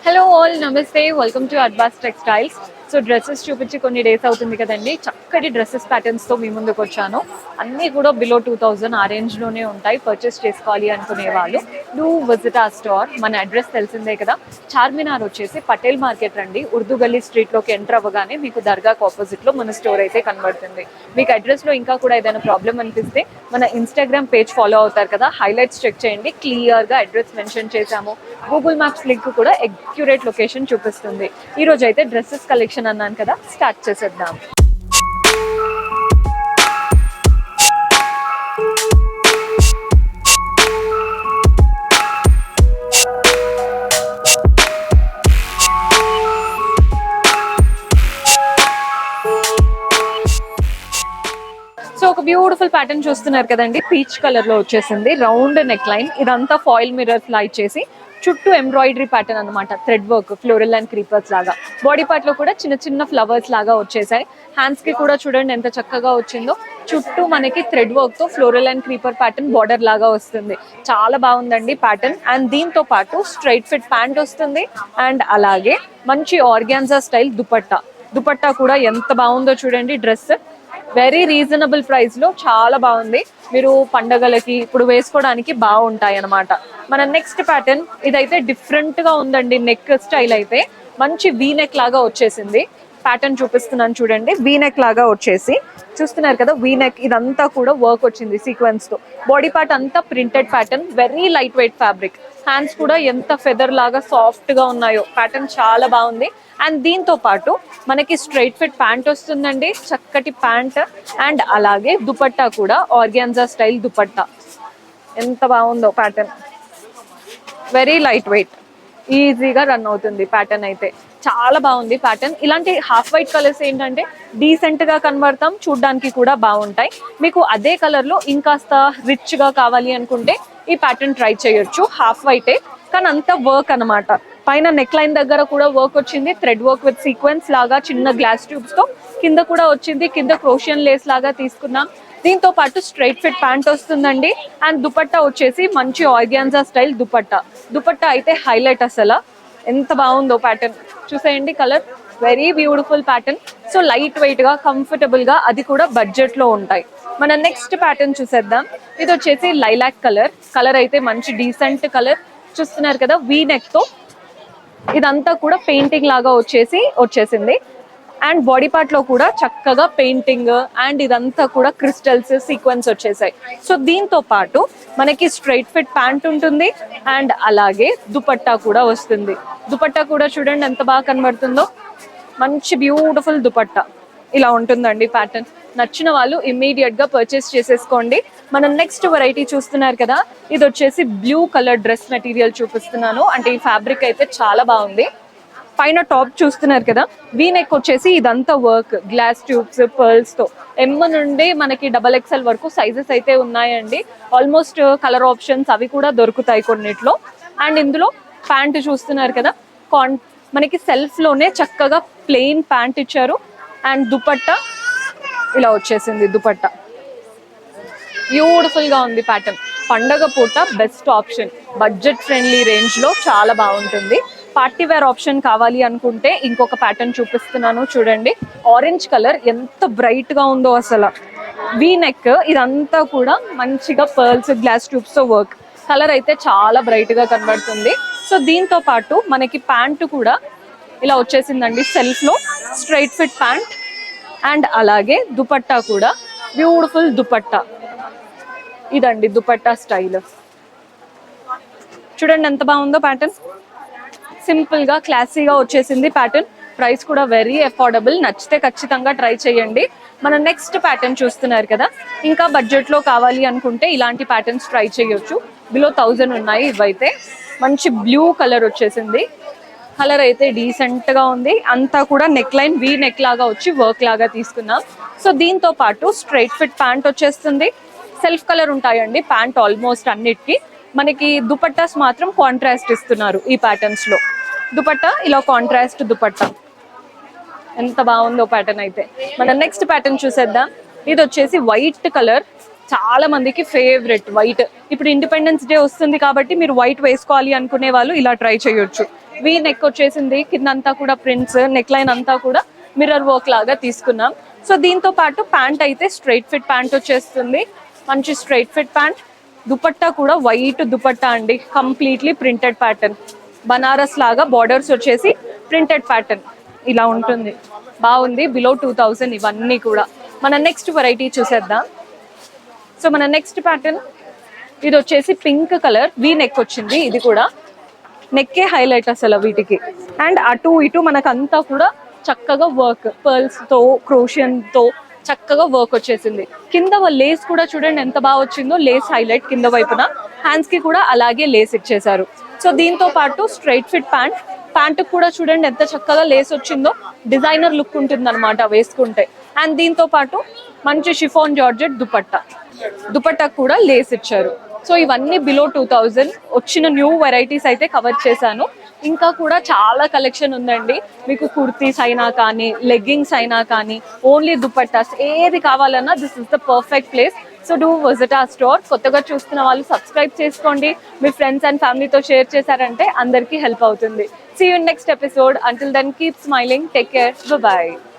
Hello all నమస్తే welcome to advance textiles. So dresses చూపించి కొన్ని డేస్ అవుతుంది కదండి. చక్కటి డ్రెస్సెస్ ప్యాటర్న్స్తో మీ ముందుకు వచ్చాను. అన్నీ కూడా బిలో 2000 ఆ రేంజ్లోనే ఉంటాయి. పర్చేస్ చేసుకోవాలి అనుకునే వాళ్ళు డూ విజిట్ ఆ స్టోర్. మన అడ్రస్ తెలిసిందే కదా, చార్మినార్ వచ్చేసి పటేల్ మార్కెట్ రండి. ఉర్దూ గల్లీ స్ట్రీట్లోకి ఎంటర్ అవ్వగానే మీకు దర్గాకు ఆపోజిట్లో మన స్టోర్ అయితే కనబడుతుంది. మీకు అడ్రస్లో ఇంకా కూడా ఏదైనా ప్రాబ్లం అనిపిస్తే మన ఇన్స్టాగ్రామ్ పేజ్ ఫాలో అవుతారు కదా, హైలైట్స్ చెక్ చేయండి. క్లియర్గా అడ్రస్ మెన్షన్ చేశాము. గూగుల్ మ్యాప్స్ లింక్ కూడా అక్యురేట్ లొకేషన్ చూపిస్తుంది. ఈ రోజు అయితే డ్రెస్సెస్ కలెక్షన్ అన్నాను కదా, స్టార్ట్ చేసేద్దాం. సో ఒక బ్యూటిఫుల్ ప్యాటర్న్ చూస్తున్నారు కదండి, పీచ్ కలర్ లో వచ్చేసింది. రౌండ్ నెక్ లైన్, ఇదంతా ఫాయిల్ మిర్రర్స్ లా ఇచ్చేసి చుట్టూ ఎంబ్రాయిడరీ ప్యాటర్న్ అనమాట. Thread work, floral and creepers లాగా. బాడీ పార్ట్ లో కూడా చిన్న చిన్న ఫ్లవర్స్ లాగా వచ్చేసాయి. హ్యాండ్స్ కి కూడా చూడండి ఎంత చక్కగా వచ్చిందో. చుట్టూ మనకి థ్రెడ్ వర్క్ తో floral and creeper pattern border లాగా వస్తుంది. చాలా బాగుందండి ప్యాటర్న్. అండ్ దీంతో పాటు స్ట్రైట్ ఫిట్ ప్యాంట్ వస్తుంది. అండ్ అలాగే మంచి ఆర్గాన్జా స్టైల్ దుపట్టా. దుపట్టా కూడా ఎంత బాగుందో చూడండి. డ్రెస్ వెరీ రీజనబుల్ ప్రైస్ లో చాలా బాగుంది. మీరు పండగలకి ఇప్పుడు వేసుకోవడానికి బాగుంటాయి అనమాట. మన నెక్స్ట్ ప్యాటర్న్ ఇదైతే డిఫరెంట్ గా ఉందండి. నెక్ స్టైల్ అయితే మంచి వీ నెక్ లాగా వచ్చేసింది. ప్యాటర్న్ చూపిస్తున్నాను చూడండి. వీ నెక్ లాగా వచ్చేసి చూస్తున్నారు కదా, వీ నెక్ ఇదంతా కూడా వర్క్ వచ్చింది సీక్వెన్స్ తో. బాడీ పార్ట్ అంతా printed pattern, very light weight fabric. Hands కూడా ఎంత ఫెదర్ లాగా సాఫ్ట్ గా ఉన్నాయో. ప్యాటర్న్ చాలా బాగుంది. అండ్ దీంతో పాటు మనకి స్ట్రైట్ ఫిట్ ప్యాంట్ వస్తుందండి, చక్కటి ప్యాంట్. అండ్ అలాగే దుపట్టా కూడా ఆర్గాన్జా స్టైల్ దుపట్టా. ఎంత బాగుందో ప్యాటర్న్, వెరీ లైట్ వెయిట్, ఈజీగా రన్ అవుతుంది ప్యాటర్న్ అయితే. చాలా బాగుంది ప్యాటర్న్. ఇలాంటి హాఫ్ వైట్ కలర్స్ ఏంటంటే డీసెంట్ గా కనబడతాం, చూడడానికి కూడా బాగుంటాయి. మీకు అదే కలర్ లో ఇంకాస్త రిచ్ గా కావాలి అనుకుంటే ఈ ప్యాటర్న్ ట్రై చేయొచ్చు. హాఫ్ వైటే కానీ అంత వర్క్ అనమాట. పైన నెక్ లైన్ దగ్గర కూడా వర్క్ వచ్చింది, థ్రెడ్ వర్క్ విత్ సీక్వెన్స్ లాగా చిన్న గ్లాస్ ట్యూబ్స్ తో. కింద కూడా వచ్చింది, కింద క్రోషియన్ లేస్ లాగా తీసుకున్నాం. దీంతో పాటు స్ట్రైట్ ఫిట్ ప్యాంట్ వస్తుందండి. అండ్ దుపట్టా వచ్చేసి మంచి ఆర్గాన్జా స్టైల్ దుపట్టా. దుపట్టా అయితే హైలైట్ అసలు. ఎంత బాగుందో ప్యాటర్న్ చూసేయండి. Colour very beautiful pattern. So light weight గా, కంఫర్టబుల్ గా, అది కూడా బడ్జెట్ లో ఉంటాయి. మన నెక్స్ట్ ప్యాటర్న్ చూసేద్దాం. ఇది వచ్చేసి లైలాక్ కలర్. కలర్ అయితే మంచి డీసెంట్ కలర్ చూస్తున్నారు కదా. వీ నెక్ తో ఇదంతా కూడా పెయింటింగ్ లాగా వచ్చేసింది. అండ్ బాడీ పార్ట్ లో కూడా చక్కగా పెయింటింగ్ అండ్ ఇదంతా కూడా క్రిస్టల్స్ సీక్వెన్స్ వచ్చేసాయి. సో దీంతో పాటు మనకి స్ట్రైట్ ఫిట్ ప్యాంట్ ఉంటుంది. అండ్ అలాగే దుపట్టా కూడా వస్తుంది. దుపట్టా కూడా చూడండి ఎంత బాగా కనబడుతుందో. మంచి బ్యూటిఫుల్ దుపట్టా ఇలా ఉంటుందండి ప్యాటర్న్. నచ్చిన వాళ్ళు ఇమ్మీడియట్ గా పర్చేస్ చేసేసుకోండి. మనం నెక్స్ట్ వెరైటీ చూస్తున్నారు కదా, ఇది వచ్చేసి బ్లూ కలర్ డ్రెస్ మెటీరియల్ చూపిస్తున్నాను. అంటే ఈ ఫ్యాబ్రిక్ అయితే చాలా బాగుంది. పైన టాప్ చూస్తున్నారు కదా, వీ నెక్ వచ్చేసి ఇదంతా వర్క్, గ్లాస్ ట్యూబ్స్, పర్ల్స్ తో. ఎమ్ నుండి మనకి XXL వరకు సైజెస్ అయితే ఉన్నాయండి. ఆల్మోస్ట్ కలర్ ఆప్షన్స్ అవి కూడా దొరుకుతాయి కొన్నిట్లో. అండ్ ఇందులో ప్యాంట్ చూస్తున్నారు కదా, మనకి సెల్ఫ్ లోనే చక్కగా ప్లెయిన్ ప్యాంట్ ఇచ్చారు. అండ్ దుపట్టా ఇలా వచ్చేసింది. దుపట్టా బ్యూటిఫుల్ గా ఉంది ప్యాటర్న్. పండగ పూట best option, budget friendly range లో చాలా బాగుంటుంది. పార్టీ వేర్ ఆప్షన్ కావాలి అనుకుంటే ఇంకొక ప్యాటర్న్ చూపిస్తున్నాను చూడండి. ఆరెంజ్ కలర్ ఎంత బ్రైట్ గా ఉందో అసలు. వీ నెక్ ఇదంతా కూడా మంచిగా పర్ల్స్, గ్లాస్ ట్యూబ్స్ తో వర్క్. కలర్ అయితే చాలా బ్రైట్ గా కనబడుతుంది. సో దీంతో పాటు మనకి ప్యాంటు కూడా ఇలా వచ్చేసిందండి సెల్ఫ్ లో. స్ట్రైట్ ఫిట్ ప్యాంట్ అండ్ అలాగే దుపట్టా కూడా బ్యూటిఫుల్ దుపట్టా. ఇదండి దుపట్టా స్టైల్. చూడండి ఎంత బాగుందో ప్యాటర్న్. సింపుల్ గా క్లాసీగా వచ్చేసింది ప్యాటర్న్. ప్రైస్ కూడా వెరీ అఫోర్డబుల్. నచ్చితే ఖచ్చితంగా ట్రై చేయండి. మన నెక్స్ట్ ప్యాటర్న్ చూస్తున్నారు కదా, ఇంకా బడ్జెట్ లో కావాలి అనుకుంటే ఇలాంటి ప్యాటర్న్స్ ట్రై చేయొచ్చు. బిలో 1000 ఉన్నాయి ఇవైతే. మంచి బ్లూ కలర్ వచ్చేసింది. కలర్ అయితే డీసెంట్ గా ఉంది. అంతా కూడా నెక్ లైన్ వీ నెక్ లాగా వచ్చి వర్క్ లాగా తీసుకున్నాం. సో దీంతో పాటు స్ట్రైట్ ఫిట్ ప్యాంట్ వచ్చేస్తుంది. సెల్ఫ్ కలర్ ఉంటాయండి ప్యాంట్ ఆల్మోస్ట్ అన్నిటికీ. మనకి దుపట్టాస్ మాత్రం కాంట్రాస్ట్ ఇస్తున్నారు ఈ ప్యాటర్న్స్ లో. దుపట్టా ఇలా కాంట్రాస్ట్ దుపట్టా. ఎంత బాగుందో ప్యాటర్న్ అయితే. మన నెక్స్ట్ ప్యాటర్న్ చూసేద్దాం. ఇది వచ్చేసి వైట్ కలర్. చాలా మందికి ఫేవరెట్ వైట్. ఇప్పుడు ఇండిపెండెన్స్ డే వస్తుంది కాబట్టి మీరు వైట్ వేసుకోవాలి అనుకునే వాళ్ళు ఇలా ట్రై చేయొచ్చు. వీ నెక్ వచ్చేసింది, కింద అంతా కూడా ప్రింట్స్, నెక్ లైన్ అంతా కూడా మిర్రర్ వర్క్ లాగా తీసుకున్నాం. సో దీంతో పాటు ప్యాంట్ అయితే స్ట్రైట్ ఫిట్ ప్యాంట్ వచ్చేస్తుంది, మంచి స్ట్రైట్ ఫిట్ ప్యాంట్. దుపట్టా కూడా వైట్ దుపట్టా అండి, కంప్లీట్లీ ప్రింటెడ్ ప్యాటర్న్, బనారస్ లాగా బార్డర్స్ వచ్చేసి ప్రింటెడ్ ప్యాటర్న్ ఇలా ఉంటుంది. బాగుంది, బిలో 2000 ఇవన్నీ కూడా. మన నెక్స్ట్ వెరైటీ చూసేద్దాం. సో మన నెక్స్ట్ ప్యాటర్న్ ఇది వచ్చేసి పింక్ కలర్, వీ నెక్ వచ్చింది. ఇది కూడా నెక్కే హైలైట్ అసలు వీటికి. అండ్ అటు ఇటు మనకంతా కూడా చక్కగా వర్క్, పర్ల్స్ తో క్రోషియన్ తో చక్కగా వర్క్ వచ్చేసింది. కింద లేస్ కూడా చూడండి ఎంత బాగా వచ్చిందో, లేస్ హైలైట్ కింద వైపున. హ్యాండ్స్ కి కూడా అలాగే లేస్ ఇచ్చేసారు. సో దీంతో పాటు స్ట్రైట్ ఫిట్ ప్యాంట్, ప్యాంట్ కూడా చూడండి ఎంత చక్కగా లేస్ వచ్చిందో, డిజైనర్ లుక్ ఉంటుంది అనమాట వేసుకుంటే. అండ్ దీంతో పాటు మంచి షిఫాన్ జార్జెట్ దుపట్టా, దుపట్టా కూడా లేస్ ఇచ్చారు. సో ఇవన్నీ బిలో 2000 వచ్చిన న్యూ వెరైటీస్ అయితే కవర్ చేశాను. ఇంకా కూడా చాలా కలెక్షన్ ఉందండి. మీకు కుర్తీస్ అయినా కానీ, లెగ్గింగ్స్ అయినా కానీ, ఓన్లీ దుపట్టాస్ ఏది కావాలన్నా this is the perfect place. So do visit ఆ స్టోర్. కొత్తగా చూస్తున్న వాళ్ళు సబ్స్క్రైబ్ చేసుకోండి, మీ ఫ్రెండ్స్ అండ్ ఫ్యామిలీతో షేర్ చేశారంటే అందరికీ హెల్ప్ అవుతుంది. See you next episode. Until then keep smiling, take care, by.